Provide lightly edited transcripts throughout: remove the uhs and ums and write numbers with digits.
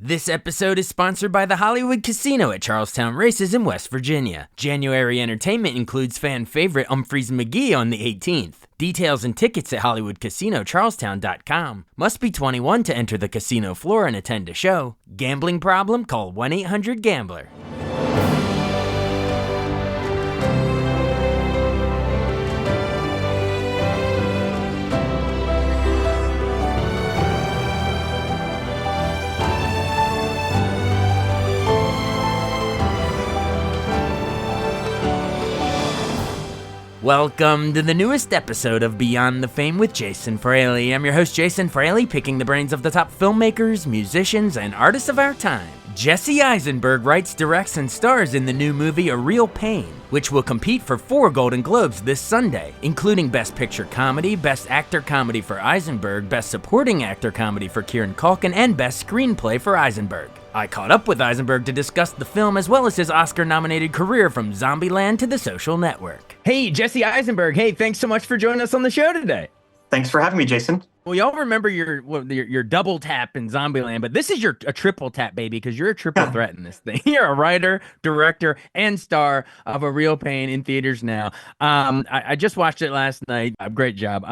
This episode is sponsored by the Hollywood Casino at Charlestown Races in West Virginia. January entertainment includes fan favorite Humphreys McGee on the 18th. Details and tickets at HollywoodCasinoCharlestown.com. Must be 21 to enter the casino floor and attend a show. Gambling problem? Call 1-800-GAMBLER. Welcome to the newest episode of Beyond the Fame with Jason Fraley. I'm your host, Jason Fraley, picking the brains of the top filmmakers, musicians, and artists of our time. Jesse Eisenberg writes, directs, and stars in the new movie A Real Pain, which will compete for 4 Golden Globes this Sunday, including Best Picture Comedy, Best Actor Comedy for Eisenberg, Best Supporting Actor Comedy for Kieran Culkin, and Best Screenplay for Eisenberg. I caught up with Eisenberg to discuss the film as well as his Oscar-nominated career from Zombieland to The Social Network. Hey, Jesse Eisenberg. Hey, thanks so much for joining us on the show today. Thanks for having me, Jason. Well, y'all remember your double tap in Zombieland, but this is a triple tap, baby, because you're a triple threat in this thing. You're a writer, director, and star of A Real Pain in theaters now. I just watched it last night. Great job.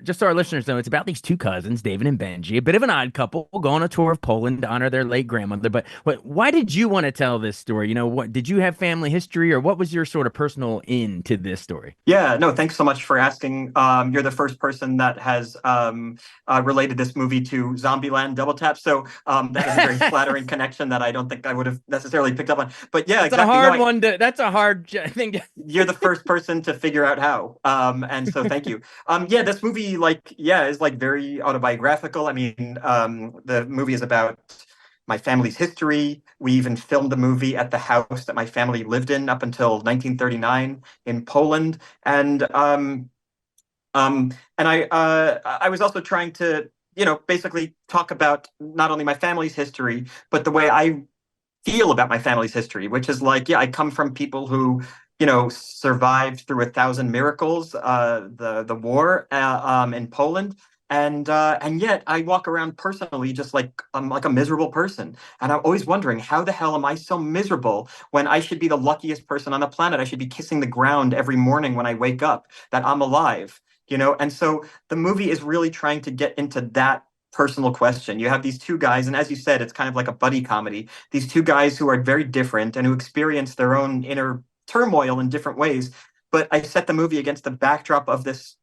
Just so our listeners know, it's about these two cousins, David and Benji, a bit of an odd couple, go on a tour of Poland to honor their late grandmother. But why did you want to tell this story? You know, what did you have family history, or what was your sort of personal in to this story? Yeah, no, thanks so much for asking. You're the first person that has related this movie to Zombieland Double Tap. So that is a very flattering connection that I don't think I would have necessarily picked up on. But yeah, that's exactly. That's a hard thing. You're the first person to figure out how. And so thank you. Yeah, this movie, is very autobiographical. I mean, the movie is about my family's history. We even filmed the movie at the house that my family lived in up until 1939 in Poland. And I was also trying to, basically talk about not only my family's history, but the way I feel about my family's history, which is I come from people who, survived through 1,000 miracles, the war in Poland. And yet I walk around personally just like I'm like a miserable person. And I'm always wondering, how the hell am I so miserable when I should be the luckiest person on the planet? I should be kissing the ground every morning when I wake up that I'm alive. And so the movie is really trying to get into that personal question. You have these two guys, and as you said, it's kind of like a buddy comedy. These two guys who are very different and who experience their own inner turmoil in different ways. But I set the movie against the backdrop of this,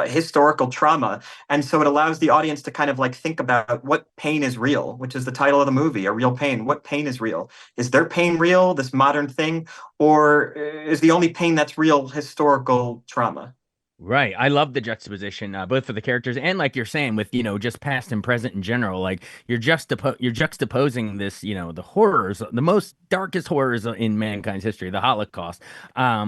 historical trauma. And so it allows the audience to kind of think about what pain is real, which is the title of the movie, A Real Pain. What pain is real? Is their pain real, this modern thing? Or is the only pain that's real historical trauma? Right. I love the juxtaposition, both for the characters and like you're saying with, just past and present in general. Like you're juxtaposing this, the horrors, the most darkest horrors in mankind's history, the Holocaust,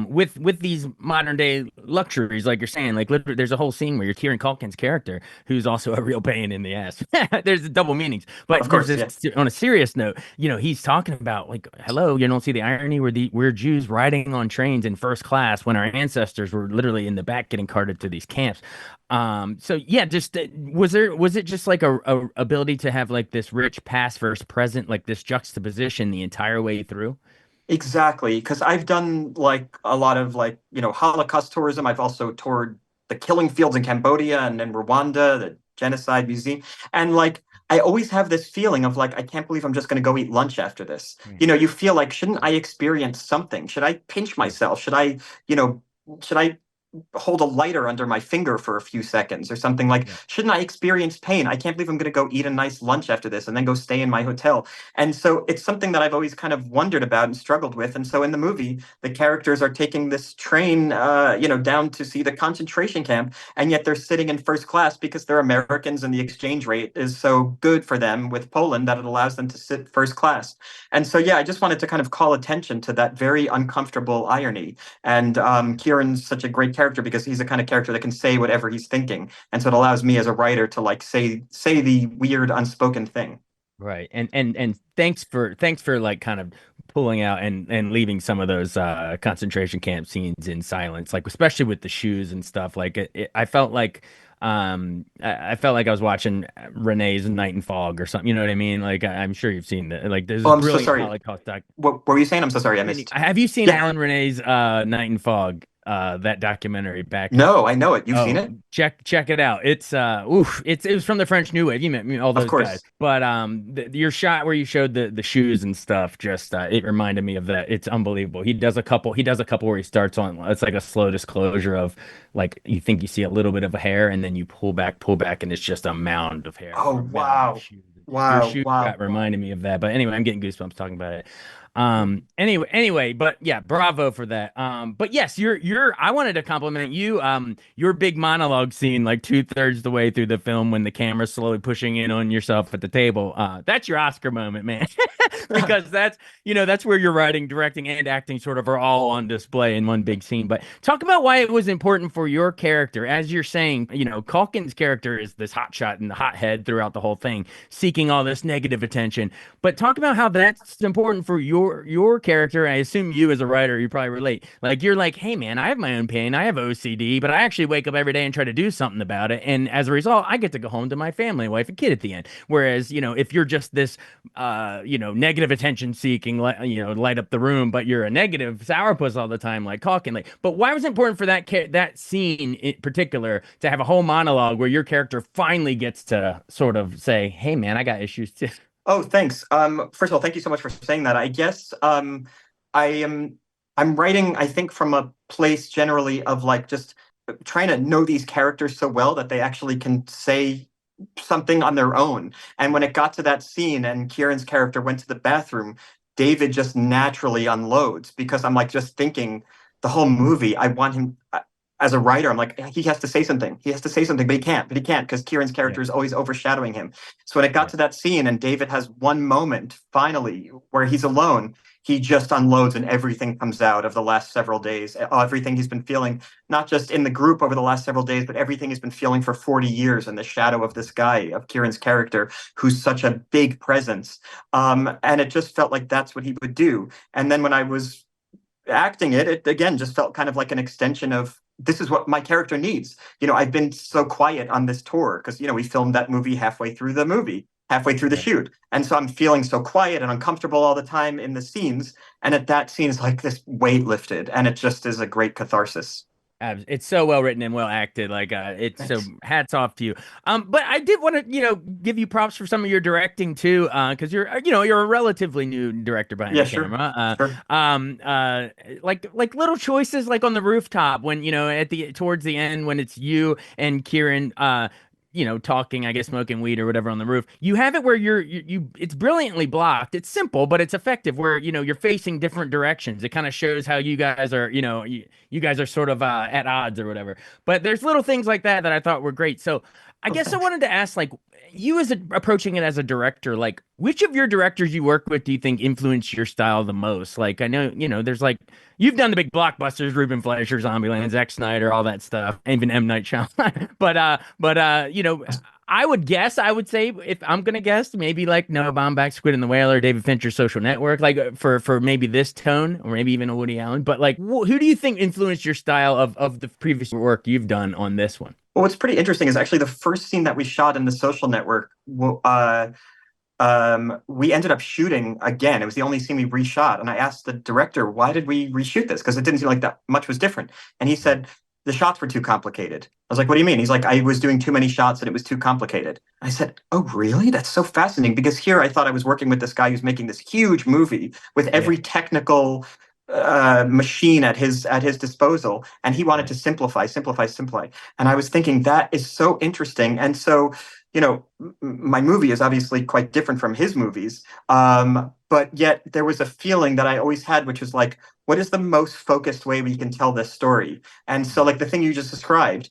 with these modern day luxuries, like you're saying. Like literally, there's a whole scene where you're Kieran Culkin's character, who's also a real pain in the ass. There's double meanings. But of course, on a serious note, he's talking about hello, you don't see the irony where we're Jews riding on trains in first class when our ancestors were literally in the back getting carted to these camps. So yeah, just was it just like a ability to have this rich past versus present, like this juxtaposition the entire way through? Exactly, because I've done a lot of Holocaust tourism. I've also toured the killing fields in Cambodia and in Rwanda, the genocide museum, and I always have this feeling of I can't believe I'm just going to go eat lunch after this. You feel shouldn't I experience something? Should I pinch myself? Should I hold a lighter under my finger for a few seconds or something? Shouldn't I experience pain? I can't believe I'm going to go eat a nice lunch after this and then go stay in my hotel. And so it's something that I've always kind of wondered about and struggled with. And so in the movie, the characters are taking this train, down to see the concentration camp, and yet they're sitting in first class because they're Americans and the exchange rate is so good for them with Poland that it allows them to sit first class. And so, yeah, I just wanted to kind of call attention to that very uncomfortable irony. And Kieran's such a great character because he's the kind of character that can say whatever he's thinking, and so it allows me as a writer to say the weird unspoken thing. Right. And thanks for kind of pulling out and leaving some of those concentration camp scenes in silence, especially with the shoes and stuff. I felt I felt like I was watching Renee's Night and Fog or something. You know what I mean? Like I'm sure you've seen that. Like there's Oh, this I'm so brilliant sorry. Holocaust doc. What were you saying? I'm so sorry. I missed. Have you seen Yeah. Alan Renee's Night and Fog? That documentary back. No, I know it. You've seen Oh, it? check it out. It's oof, it was from the French New Wave. You met me, all Of those guys. course. But your shot where you showed the shoes and stuff just it reminded me of that. It's unbelievable. He does a couple where he starts on it's like a slow disclosure of like you think you see a little bit of a hair and then you pull back and it's just a mound of hair Oh, or a mound of wow. shoes. Your Wow. shoe shot Wow. reminded me of that. But anyway, I'm getting goosebumps talking about it. Anyway, but yeah, bravo for that. But yes, I wanted to compliment you. Your big monologue scene, like two-thirds the way through the film when the camera's slowly pushing in on yourself at the table. That's your Oscar moment, man. Because that's where your writing, directing, and acting sort of are all on display in one big scene. But talk about why it was important for your character. As you're saying, Culkin's character is this hotshot and the hothead throughout the whole thing, seeking all this negative attention. But talk about how that's important for your character. I assume you as a writer, you probably relate. Like you're like, hey man, I have my own pain, I have OCD, but I actually wake up every day and try to do something about it. And as a result, I get to go home to my family, wife, and kid at the end. Whereas, if you're just this negative attention seeking, light up the room, but you're a negative sourpuss all the time, like Calkin. Like, but why was it important for that scene in particular to have a whole monologue where your character finally gets to sort of say, hey man, I got issues too? Oh, thanks. First of all, thank you so much for saying that. I guess I am I'm writing, I think, from a place generally of like just trying to know these characters so well that they actually can say something on their own. And when it got to that scene and Kieran's character went to the bathroom, David just naturally unloads because I'm like just thinking the whole movie, I want him as a writer, I'm like, he has to say something. He has to say something, but he can't because Kieran's Yeah, character is always overshadowing him. So when it got yeah. to that scene and David has one moment finally where he's alone, he just unloads and everything comes out of the last several days, everything he's been feeling, not just in the group over the last several days, but everything he's been feeling for 40 years in the shadow of this guy, of Kieran's character, who's such a big presence. And it just felt like that's what he would do. And then when I was acting it again just felt kind of like an extension of this is what my character needs. I've been so quiet on this tour because, we filmed that movie halfway through the Right. shoot. And so I'm feeling so quiet and uncomfortable all the time in the scenes. And at that scene is like this weight lifted. And it just is a great catharsis. It's so well written and well acted. Like it's so Thanks. hats off to you. But I did want to, give you props for some of your directing too, because you're a relatively new director behind Yeah, the sure. camera. Sure. Like little choices like on the rooftop when at the towards the end when it's you and Kieran talking, I guess, smoking weed or whatever on the roof. You have it where it's brilliantly blocked. It's simple, but it's effective where, you're facing different directions. It kind of shows how you guys are, you guys are sort of at odds or whatever. But there's little things like that I thought were great. So I Oh, guess I thanks. wanted to ask, like, you approaching it as a director, like, which of your directors you work with do you think influenced your style the most? Like, I know, there's like, you've done the big blockbusters, Ruben Fleischer, Zombieland, Zack Snyder, all that stuff, even M. Night Shyamalan. I would say, if I'm gonna guess, maybe like Noah Baumbach, Squid and the Whale, or David Fincher's Social Network, like for maybe this tone, or maybe even a Woody Allen. But like, who do you think influenced your style of the previous work you've done on this one? Well, what's pretty interesting is actually the first scene that we shot in the social network. We ended up shooting again. It was the only scene we reshot. And I asked the director, why did we reshoot this? Because it didn't seem like that much was different. And he Right. said, the shots were too complicated. I was like, what do you mean? He's like, I was doing too many shots and it was too complicated. I said, oh, really? That's so fascinating. Because here I thought I was working with this guy who's making this huge movie with Yeah. every technical machine at his disposal. And he wanted Right. to simplify, simplify, simplify. And I was thinking that is so interesting. And so my movie is obviously quite different from his movies. But yet there was a feeling that I always had, which was like, what is the most focused way we can tell this story? And so, like the thing you just described,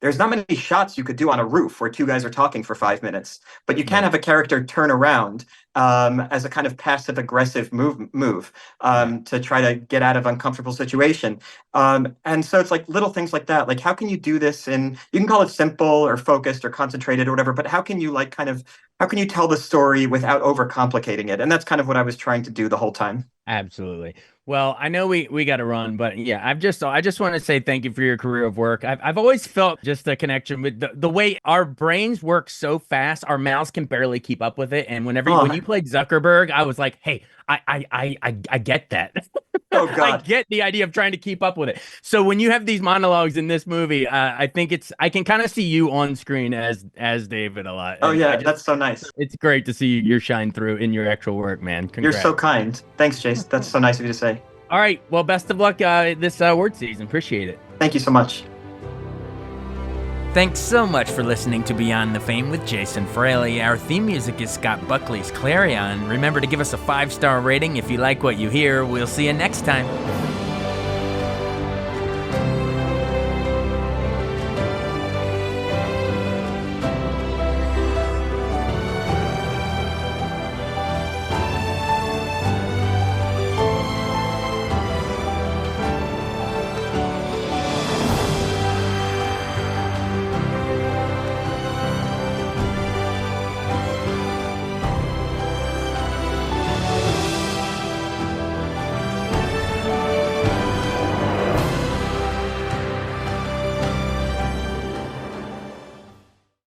there's not many shots you could do on a roof where two guys are talking for 5 minutes, but you can Right. have a character turn around as a kind of passive aggressive move Right. to try to get out of uncomfortable situation. And so it's like little things like that. Like how can you do this in, you can call it simple or focused or concentrated or whatever, but how can you like kind of, how can you tell the story without overcomplicating it? And that's kind of what I was trying to do the whole time. Absolutely. Well, I know we got to run, but yeah, I just want to say thank you for your career of work. I've always felt just the connection with the way our brains work so fast, our mouths can barely keep up with it. And when Oh, you played Zuckerberg, I was like, hey, I get that. oh I God. get the idea of trying to keep up with it. So when you have these monologues in this movie, I think I can kind of see you on screen as David a lot, Oh and I yeah, just that's so nice. it's great to see your shine through in your actual work, man. You're so Congrats. kind. Thanks, Jace. That's so nice of you to say. All right. Well, best of luck this award season. Appreciate it. Thank you so much. Thanks so much for listening to Beyond the Fame with Jason Fraley. Our theme music is Scott Buckley's Clarion. Remember to give us a 5-star rating if you like what you hear. We'll see you next time.